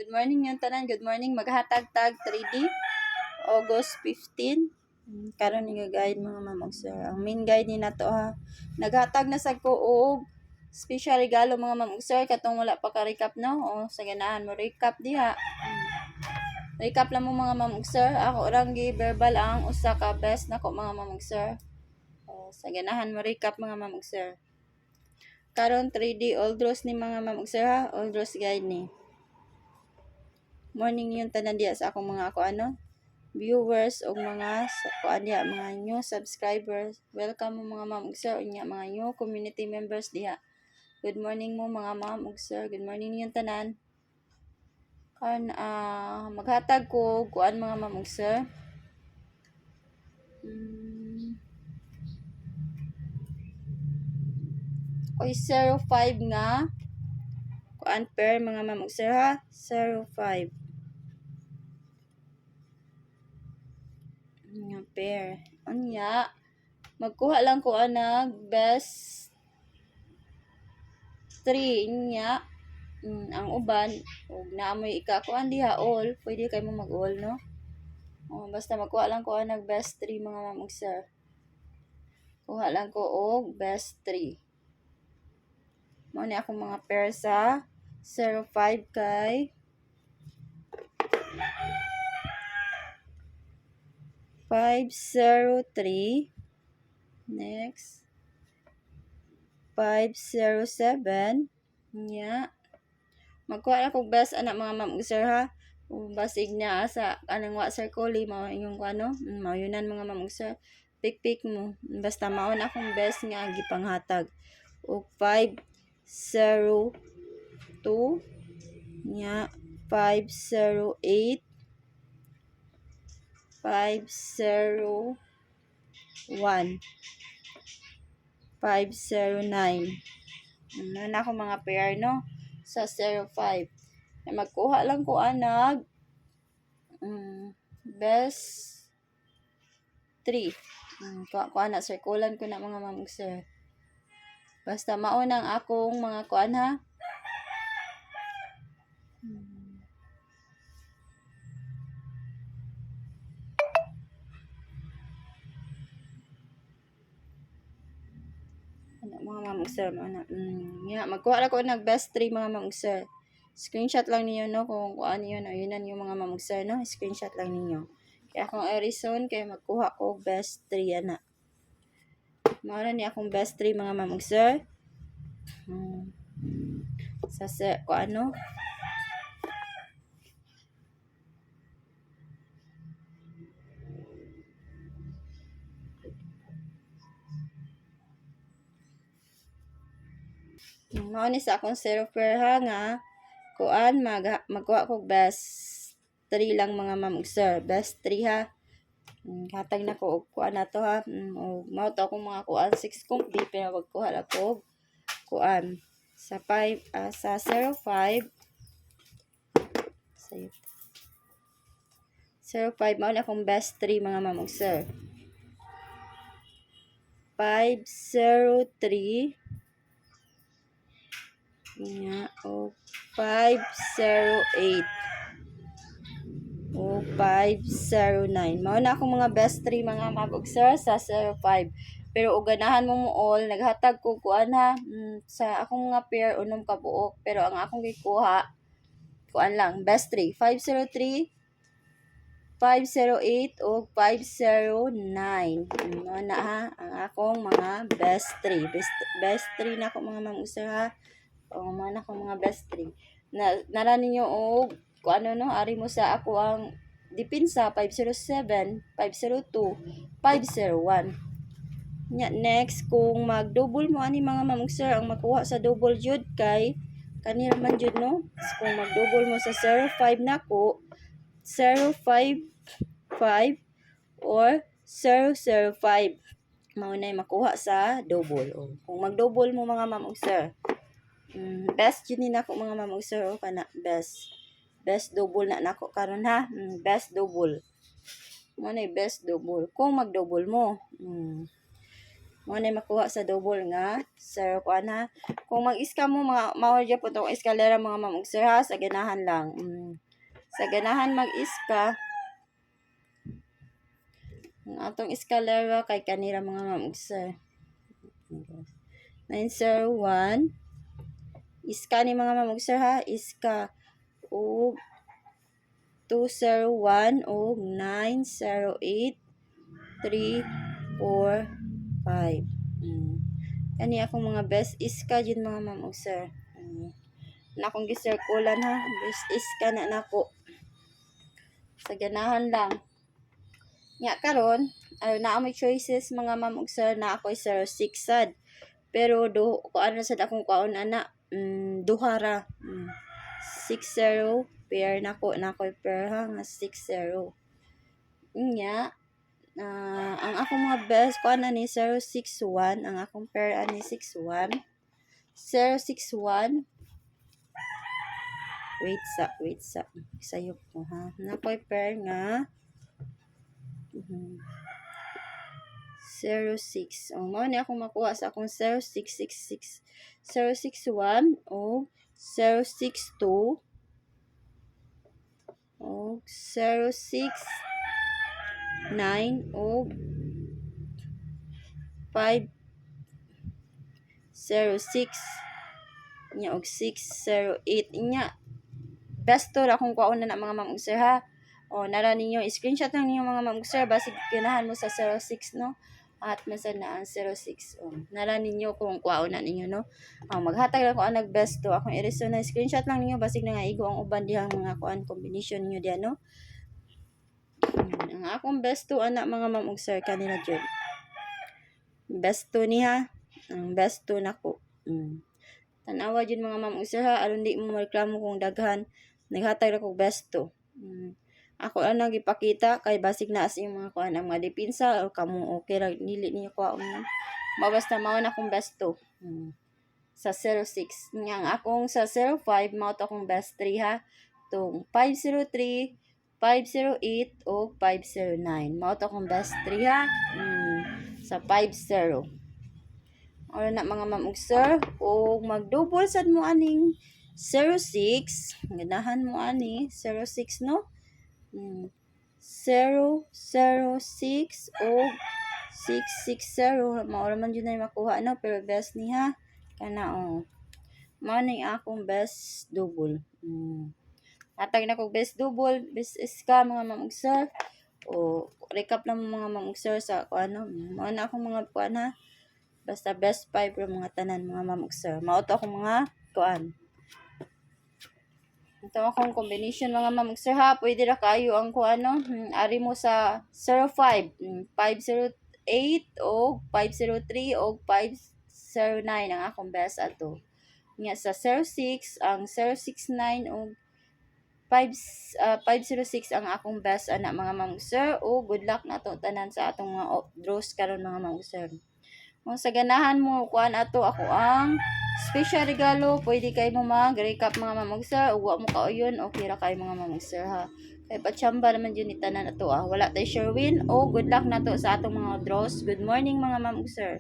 Good morning yung tanan. Good morning. Maghatag tag 3D August 15. Karon nga guide mga mamang sir. Ang main guide ni nato ha. Naghatag na sad ko og special regalo mga mamang sir katong wala pa ka recap no. O sa ganahan mo recap diha. Recap lang mo mga mamang sir. Ako orang gi verbal ang usa ka best nako mga mamang sir. O sa ganahan mo recap mga mamang sir. Karon 3D Oldros ni mga mamang sir ha. Oldros guide ni. Morning yung tanan diya sa akong mga viewers o mga mga new subscribers. Welcome mo mga ma'am ug sir unya mga new community members diha. Good morning mo mga ma'am ug sir. Good morning yung tanan. Maghatag ko kuan mga ma'am ug sir. Oy 05 nga kuan pair mga ma'am ug sir ha. 05 nga pair. Unya, magkuha lang ko anag best 3 niya. Ang uban, ug naamoy ikakuan diha all, pwede kay mo mag-all no. Basta magkuha lang ko anag best 3 mga ma'am ug sir. Kuha lang ko og best 3. Mao ni akong mga pair sa 05 kay 503. Next. 507. Nya. Magkuha lang kog best anak mga ma'am sir ha. Basig na sa anang wa circle mao inyong mao yunan mga ma'am sir. Pick mo. Basta mao na akong best nga gipanghatag. Og 502. Nya 508. 501, 509. Ano na ako mga pair no sa 05. Magkuha lang ko anag best 3. Kuha na circulan ko na mga ma'am sir. Basta maunang akong mga kuan ha. Mga mamang sir magkuha lang ko nag best 3 mga mamang sir. Screenshot lang niyo no kung ano yun yunan yung mga mamang sir no. Screenshot lang niyo. Kaya akong Arizona kay magkuha ko best 3 ana. Mao ni akong best 3 mga mamang sir. Sa sir ko ano mao ni sa akong zero pair ha nga kuan magkuha ko best 3 lang mga ma'am ug sir. Best 3 ha. Hatag na ko og kuan na to ha. Mao to akong mga kuan 6 complete pero magkuha lang ko kuan sa 5 sa 05 mao na akong best 3 mga ma'am ug sir. 503 o 508 o 509. Mao na akong mga best 3 mga ma'am ug sir sa 05. Pero og ganahan mo all naghatag ko kuan ha sa akong mga pair unom ka buok pero ang akong gikuha kuan lang best 3 503 508 o 509. Mao na ha ang akong mga best 3. Best 3 na ako mga ma'am ug sir ha. Mao na akong mga best 3. Nara ninyo og kung ano no ari mo sa ako ang depensa 507, 502, 501. Next kung mag-double mo ani mga ma'am ug sir ang makuha sa double jud kay kanira man jud no. Kung mag-double mo sa 05 nako 055 or 005 mao na makuha sa double. Kung mag-double mo mga ma'am ug sir best yun ni nako mga ma'am ug sir kana best double na nako karon ha. Best double mo na best double kung mag-double mo mo na makuha sa double nga sir kuan ha. Kung mag-iska mo mga mawala po tong eskalera mga ma'am ug sir ha, sa ganahan lang. Sa ganahan mag-iska ang atong eskalera kay kanira mga ma'am ug sir. 901 iska ni mga ma'am ug sir ha, iska ug 201 ug 908 345. Kani akong mga best iska jud mga ma'am ug sir. Na akong gisirkulan ha, best iska na nako. Sa ganahan lang. Nya karon, na may choices mga ma'am ug sir na ako 06 sad. Pero kuan na sad akong kuan ana, duha ra. 60 pair nako pair ha nga 60. Nya ang akong mga best kuan na ni 061, ang akong pair ani 61. 061 wait sa sayop ko ha. Nakoy pair nga 06. Mao ni akong makuha sa akong 0666, 061 o 062 o 069 o 506 nya og 608 nya. Best to ra kung kuha na mga ma'am ug sir ha. Nara ninyo screenshot lang ninyo mga ma'am ug sir basi ganahan mo sa 06 no. At masad na ang 06. Nara ninyo kung kuha na ninyo no. Maghatag lang ko ang best to akong i-reso na screenshot lang ninyo basig na nga igo ang uban dihang mga kuan combination niyo diyan no. Ang akong best to ana mga ma'am ug sir kanila jud. Best to niya. Ang best to nako. Tanawa jud mga ma'am ug sir ha, aron di mo reklamo kung daghan. Naghatag ra kog best to. Ako lang nagipakita kay basig na as yung mga kuan ang mga dipinsa o kamo okay ra dili niyo kuha mo. Mabasta mao na akong best to. Sa 06 nya ang akong sa 05 mao to akong best 3 ha. Tong 503, 508 o 509 mao to akong best 3 ha. Sa 50. Ora na mga ma'am ug sir, o mag-double sad mo aning 06, ganahan mo ani 06 no. 006 o 660 mao man jud na makuha no, pero best ni ha kana mao ni akong best double. Atag na kog best double, best iska mga ma'am ug sir. Recap lang mga ma'am ug sir sa ano, mao na akong mga kuan ha. Basta best 5 ra mga tanan mga ma'am ug sir. Mao to akong mga kuan. Ito akong combination mga ma'am ug sir ha. Pwede ra kayo ang kuan no. Ari mo sa 05, 508 o 503 o 509 ang akong best ato. Nya sa 06 ang 069 o 506 ang akong best ana mga ma'am ug sir. Good luck na to tanan sa atong mga draws karon mga ma'am ug sir. Kung sa ganahan mo kuan ato ako ang special regalo, pwede kay mo mag-recap mga ma'am ug sir. Ug wa mo kauyon, okay ra kay mga ma'am ug sir ha. Kay patsamba naman yun ni tanan ato Wala tay sure win. Good luck na to sa atong mga draws. Good morning mga ma'am ug sir.